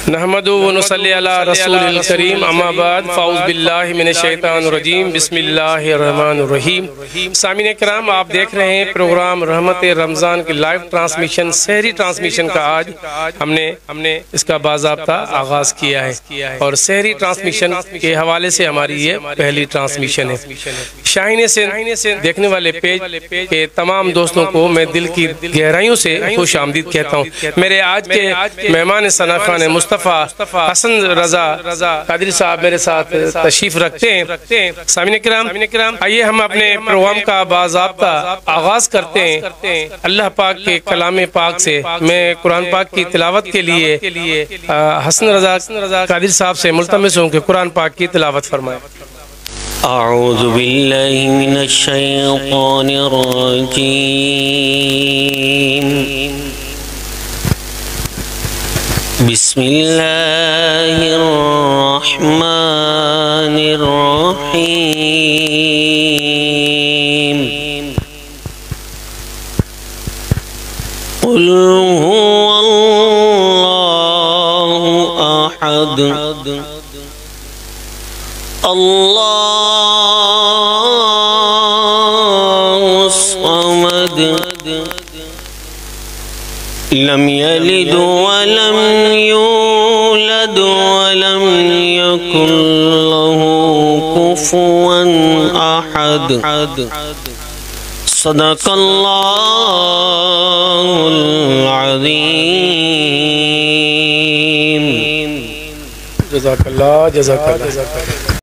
نحمدہ و نصلی علی رسول الکریم اما بعد فاعوذ باللہ من الشیطان الرجیم بسم اللہ الرحمن الرحیم۔ سامعین کرام، آپ دیکھ رہے ہیں پروگرام رحمت رمضان کی لائیو ٹرانسمیشن، سحری ٹرانسمیشن کا آج ہم نے اس کا باضابطہ آغاز کیا ہے اور سحری ٹرانسمیشن کے حوالے سے ہماری یہ پہلی ٹرانسمیشن ہے۔ شاہین سے دیکھنے والے پیج کے تمام دوستوں کو میں دل کی گہرائیوں سے خوش آمدید کہتا ہوں۔ میرے آج کے مہمان ثناخوان مصطفیٰ حسن رضا قادری صاحب میرے ساتھ تشریف رکھتے ہیں۔ سامعین کرام، آئیے ہم اپنے پروگرام کا باضابطہ آغاز کرتے ہیں اللہ پاک کے کلام پاک سے۔ میں قرآن پاک کی تلاوت کے لیے حسن رضا قادری صاحب سے ملتمس ہوں کہ قرآن پاک کی تلاوت فرمائیں۔ اعوذ باللہ من الشیطان الرجیم، بسم اللہ الرحمن الرحیم۔ قل هو اللہ احد اللہ الصمد لم یلد ولم یولد ولم یکن له کفوا احد۔ صدق اللہ العظیم۔ جزاک اللہ۔